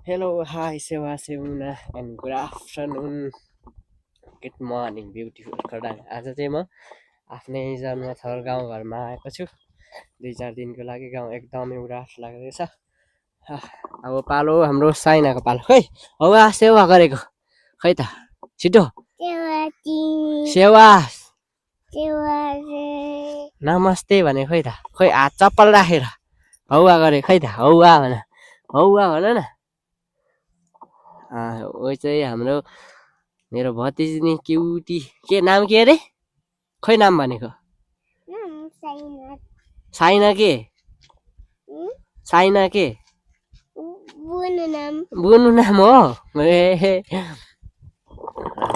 Hello, hi, Sewa Sevuna, and good afternoon, good morning, beautiful खडाङ आज चाहिँ म आफ्नै जन्मथर गाउँघरमा आएको छु 2-4 दिनको लागि गाउँ एकदमै उदास लाग्दैछ अब पालो हाम्रो साइनाको पालो खै हौवा सेवा गरेको खै त छिटो सेवा नमस्ते भने खै त खै हात चप्पल राखेर हौवा गरे खै त हौवा भन न ओ चाहिँ हाम्रो मेरो भतिजी क्युटी के नाम के अरे खै नाम भनेको साइना के बुनु नाम हो ए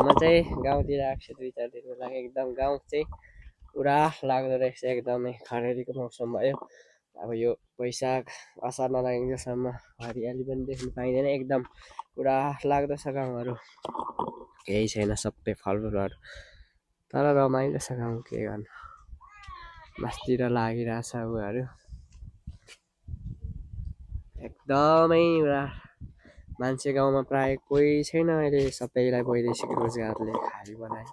म चाहिँ गाउँतिर आएको छु 2-4 दिनको लागि एकदम गाउँ चाहिँ पुरा लाग्दो रहेछ एकदमै खरेरीको मौसम भयो अब यो वैशाख असार नलागिन्जेलसम्म हरियाली पनि देख्न पाइँदैन एकदम पुरा लाग्दो छ गाउँहरू केही छैन सबै फलफुलहरू तर रमाइलो छ गाउँ के गर्नु मस्तिर लागिरहेछ उहरू एकदमै मान्छे गाउँमा प्राय कोही छैन अहिले सबैलाई वैदेशिक रोजगारले खाली बनाए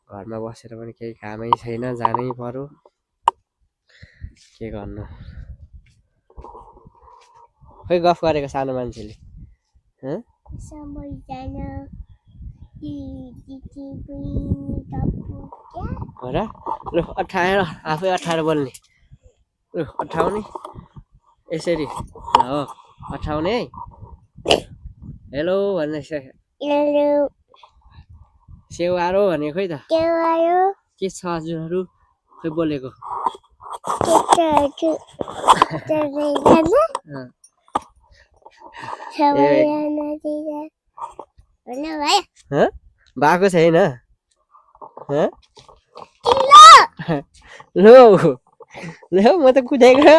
घरमा बसेर पनि केही कामै छैन जानै पर्यो के गर्नु खै गफ गरेको सानो मान्छेले हो र लु अठाएर आफै अठाएर बोल्ने लु अठाउने यसरी हो अठाउने है हेलो भन्ने सेवारो भने खै त के छ हजुरहरू खै बोलेको भएको छैन लो म त कुदेको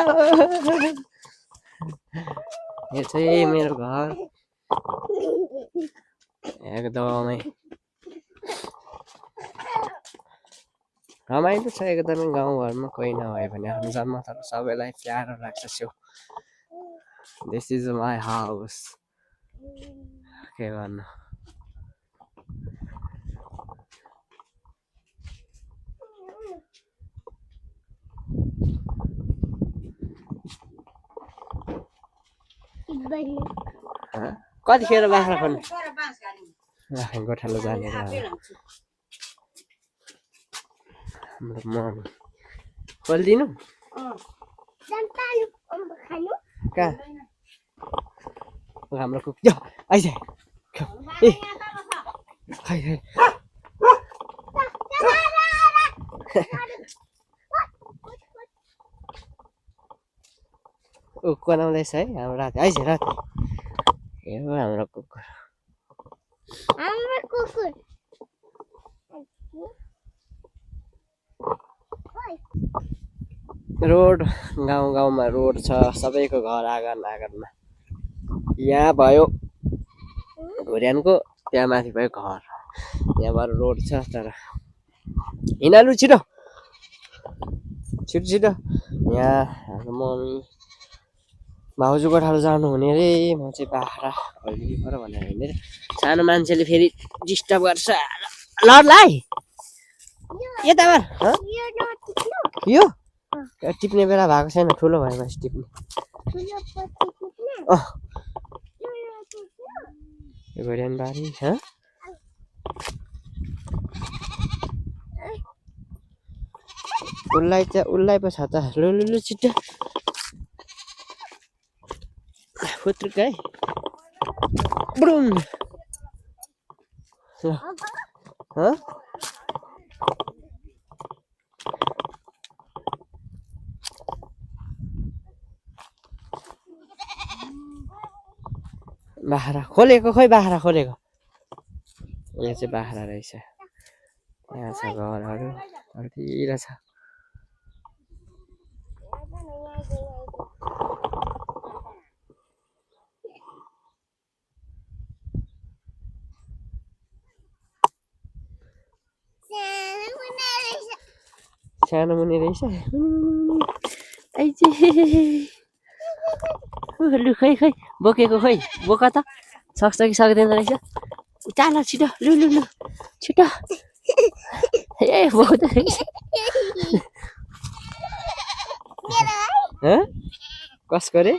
यो चाहिँ मेरो घर एकदमै रमाइलो छ एकदमै गाउँघरमा कोही नभए पनि आफ्नो जन्मथलो सबैलाई प्यारो लाग्छ स्यो दिस इज माई हाउस के गर्नु कतिखेर बाख्रा खोल्ने गोठालो जाने हाम्रो मम्मी खोलिदिनु कहाँ हाम्रो कुक आइज ए खै ऊ बनाउँदैछ है हाम्रो राति आइज राति ए हाम्रो कुकुर रोड गाउँमा रोड छ सबैको घर आँगनमा यहाँ भयो घुर्यानको त्यहाँ माथि भयो घर यहाँबाट रोड छ तर हिँडालु छिटो यहाँ हाम्रो मम्मी भाउजू गोठालो जानु हुने रे म चाहिँ बाख्रा खोलिदिनु पर्यो भनेर हिँडेर सानो मान्छेले फेरि डिस्टर्ब गर्छ लड्लाई यताबाट यो टिप्ने बेला भएको छैन ठुलो भएपछि टिप्ने घोड्यानबारी उसलाई पो छ त लु छिट्टो फुत्रुक है बुडुङ बाख्रा खोलेको खै बाख्रा खोलेको यहाँ चाहिँ बाख्रा रहेछ यहाँ छ घरहरू अर्तिर छ सानो मुनि रहेछ लु खै बोकेको खोइ बोक त सक्छ कि सक्दैन रहेछ चाल छिटो लु लु लु छिटो ए बोक्दै रहेछ कसको रे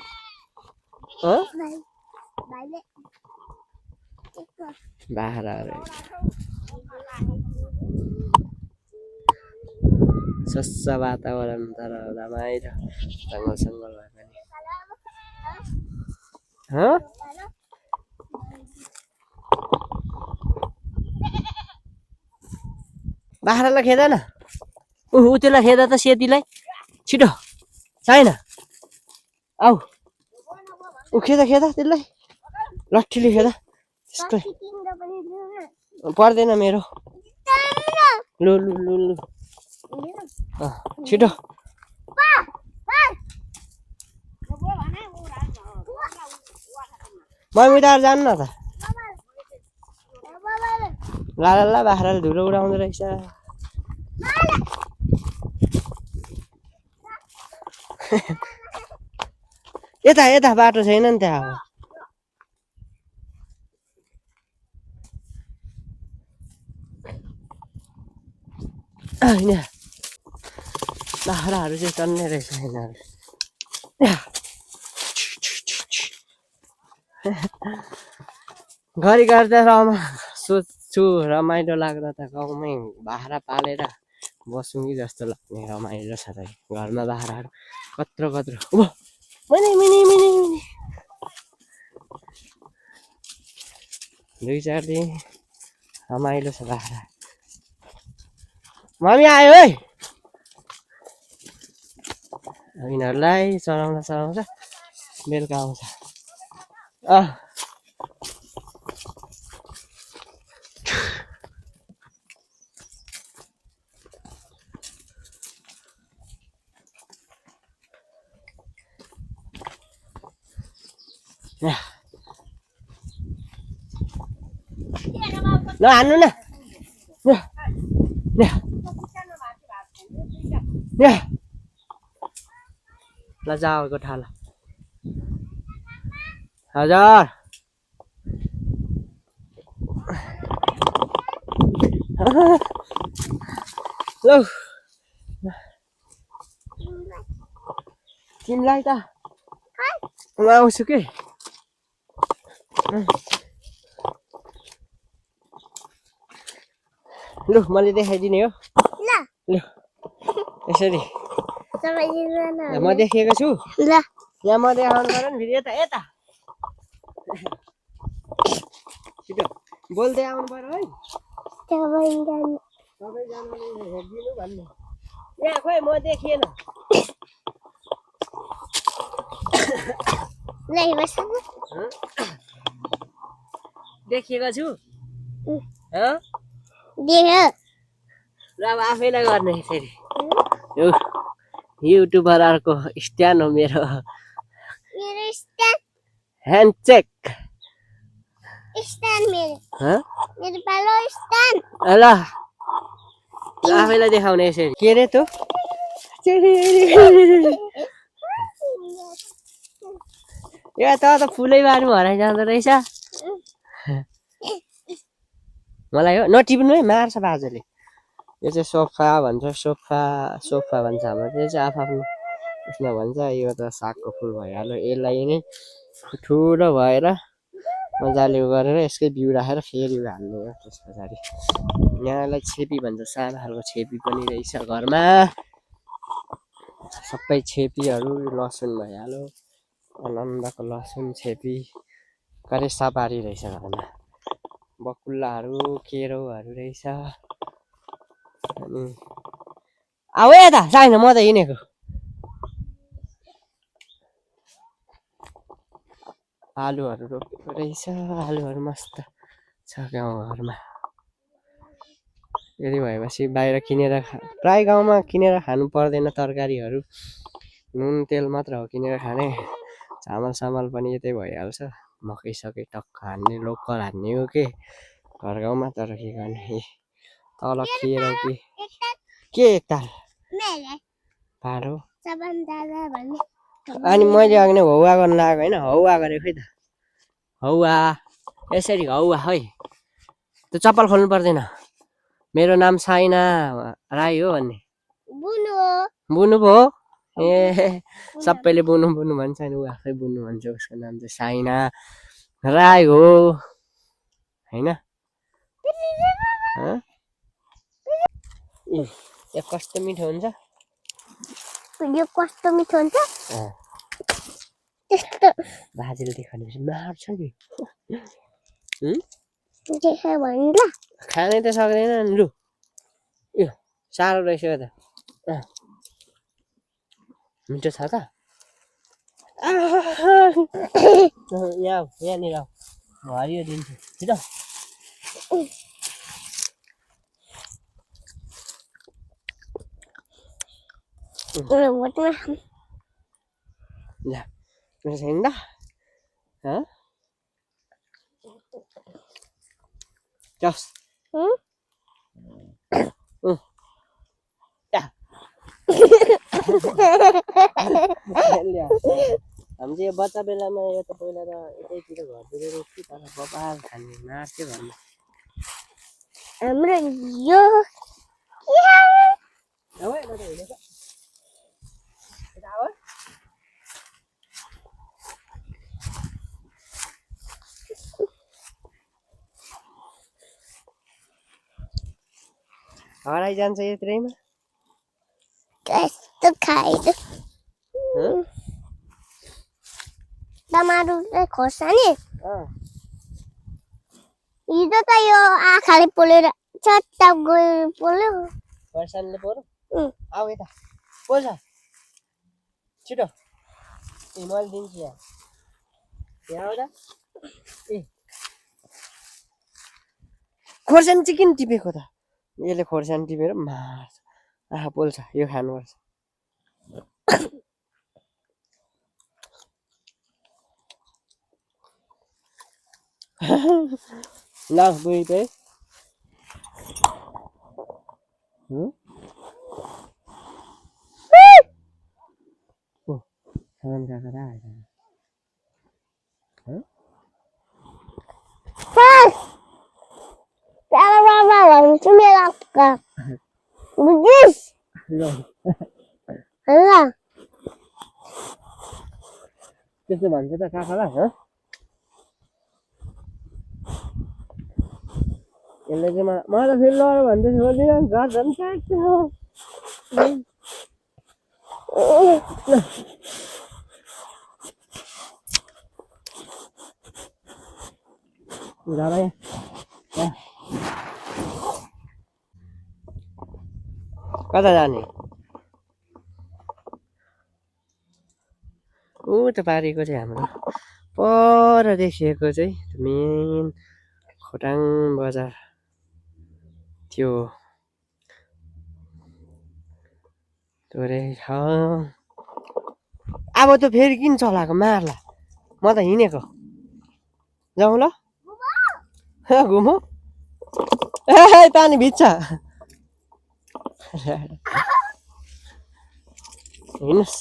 बाख्रा स्वच्छ वातावरण तर रमाइलो जङ्गल सङ्गल भए पनि बाख्रालाई खेदा न त्यसलाई खेदा त सेतीलाई छिटो छैन आऊ खेदा खेदा त्यसलाई लट्ठीले खेदा त्यसको पर्दैन मेरो लु लु लु लु छिटो मम्मी तार जानु न त ला बाख्राले धुलो उडाउँदो रहेछ यता यता बाटो छैन नि त्यहाँ होइन बाख्राहरू चाहिँ टन्ने रहेछ यिनीहरू घरि गर्दा सोच्छु रमाइलो लाग्दा त गाउँमै बाख्रा पालेर बसौँ कि जस्तो लाग्ने रमाइलो छ त घरमा बाख्राहरू कत्रो कत्रो मिनी मिनी मिनी मिनी 2-4 दिन रमाइलो छ बाख्रा मम्मी आयो है यिनीहरूलाई चलाउँदा चलाउँदा बेलुका आउँछ ल हान्नु न ल जाऊ गोठा ल हजुर ल तिमीलाई त म आउँछु कि लु मैले देखाइदिने हो ल यसरी म देखेको छु ल यहाँ म देखाउनु पर्यो नि फेरि यता यता छिटो बोल्दै आउनु पर्यो है सबैजनाले हेरिदिनु भन्नु यहाँ खोइ म देखिएन देखिएको छु ल अब आफैलाई गर्ने फेरि युट्युबरहरूको स्ट्यान्ड हो मेरो ह्यान्डचेक ल आफैलाई देखाउने यसरी के रे त यो त फुलै बारी हराइ जाँदो रहेछ मलाई हो नटिप्नु है मार्छ बाजेले यो चाहिँ सोफा भन्छ सोफा भन्छ हाम्रो त्यो चाहिँ आफ्नो उसमा भन्छ यो त सागको फुल भइहाल्यो यसलाई नै ठुलो भएर मजाले गरेर यसकै बिउ राखेर फेरि हाल्ने हो त्यस पछाडि यहाँलाई छेपी भन्छ सानो खालको छेपी पनि रहेछ घरमा सबै छेपीहरू लसुन भइहाल्यो आनन्दको लसुन छेपी करेसा पारी रहेछ घरमा बकुल्लाहरू केरोहरू रहेछ अनि आऊ यता छैन म त हिँडेको आलुहरू रोपेको रहेछ आलुहरू मस्त छ गाउँघरमा यदि भएपछि बाहिर किनेर प्राय गाउँमा किनेर खानु पर्दैन तरकारीहरू नुन तेल मात्र हो किनेर खाने चामल सामल पनि यतै भइहाल्छ मकै सकै टक्क हान्ने लोकल हान्ने हो के घर गाउँमा तर के गर्ने तल केरो के एकताल पारो अनि मैले अघि नै हौवा गर्न लगाएको होइन हौवा गरेको खै त हौवा यसरी हौवा है त्यो चप्पल खोल्नु पर्दैन मेरो नाम साइना राई हो भन्ने बुनु पो ए सबैले बुनु बुनु भन्छ नि ऊ आफै बुनु भन्छ उसको नाम चाहिँ साइना राई हो हैन यो कस्तो मिठो हुन्छ त्यस्तो भाजीले देखाएपछि मार्छ नि देखायो भने ल खानै त सक्दैन नि लु यो साह्रो रहेछ यो त मिठो छ त यहाँनिर हरियो दिन्छु छिटो Ya, bisa indah, hah? Jos, ya. Lihat, हामीले बच्चा बेलामा यो त पहिला त यतैतिर घरतिर रोप्थ्यो तर बबाल खाने मार्थ्यो भन्नु हाम्रो यो हराइ जान्छ यत्रैमा कस्तो खाइदो टमाटर खोर्सानी हिजो त यो आँखाले पोलेर चट्टा गयो पोल्यो खोर्सानीले पोल्यो आऊ यता पोल्छ छिटो ए मैले दिन्छु यहाँ आउँदा ए खोर्सानी चाहिँ किन टिपेको त यसले खोर्सानी टिपेर मार्छ आहा पोल्छ यो खानुपर्छ ल बुई पे खान खाएको Cara mama भन्छु मेरो अक्का बुझिस हैन त्यस्तो भन्छ त काकालाई ह यसले चाहिँ मलाई त फेरि लड भन्दै सोधिन घर झन् काट्छ कता जाने ऊ त पारेको चाहिँ हाम्रो पर देखिएको चाहिँ मेन खोटाङ बजार त्यो रहेछ अब त फेरि किन चलाएको मार्ला म त हिँडेको जाउँ ल घुमौ ए पानी भिज्छ हिँड्नुहोस्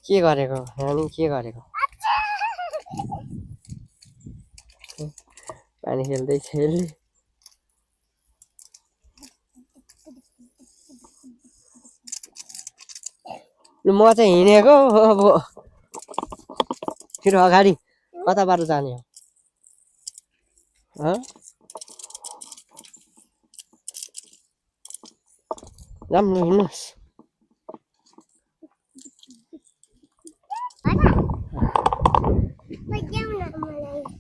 के गरेको नानी के गरेको पानी खेल्दै खेल्दै म चाहिँ हिँडेको अब फेरि अगाडि कताबाट जाने हो जाऊँ ल हिँड्नुहोस्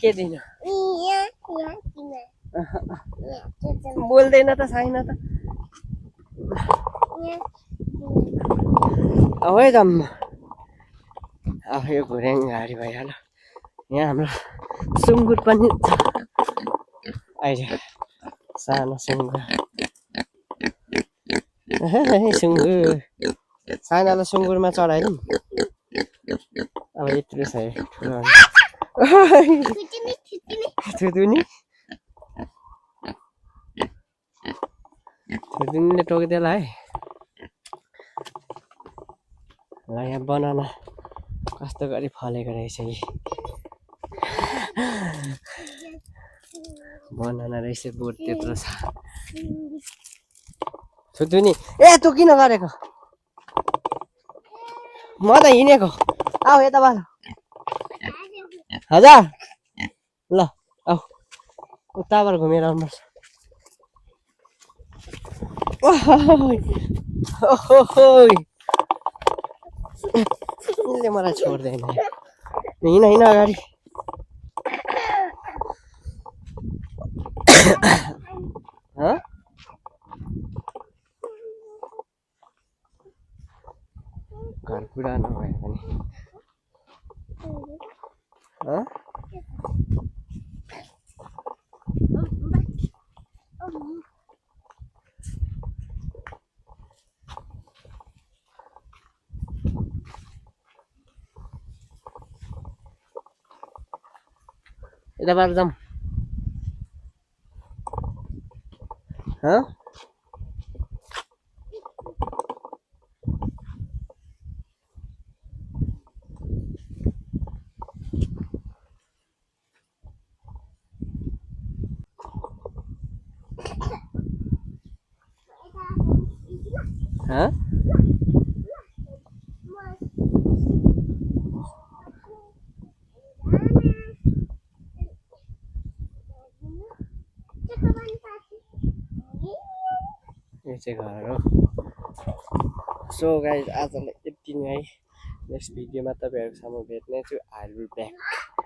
के दिन बोल्दैन त छैन त अब है जाऊँ अब यो घुर्याङ गाडी भइहाल्यो यहाँ हाम्रो सुँगुर पनि छ अहिले सानो सुँगुर सुँगुर सानालाई सुँगुरमा चढाइदिउँ अब यत्रो छ है ठुलो छुट्टिने थुतुनी थुतुनीले टोकिदिएला है ल यहाँ बनाना कस्तो गरी फलेको रहेछ यी बनाना रहेछ बोट त्यत्रो छ थुतुनी ए तँ किन गरेको म त हिँडेको आऊ यताबाट हजार ल आऊ उताबाट घुमेर आउनुपर्छ यसले मलाई छोड्दैन हिँड हिँड अगाडि घर पुरानो भयो भने यताबाट जाऊँ यो चाहिँ घर हो सो गाइज आजलाई यति नै है नेक्स्ट भिडियोमा तपाईँहरूसँग भेट्नेछु आई विल ब्याक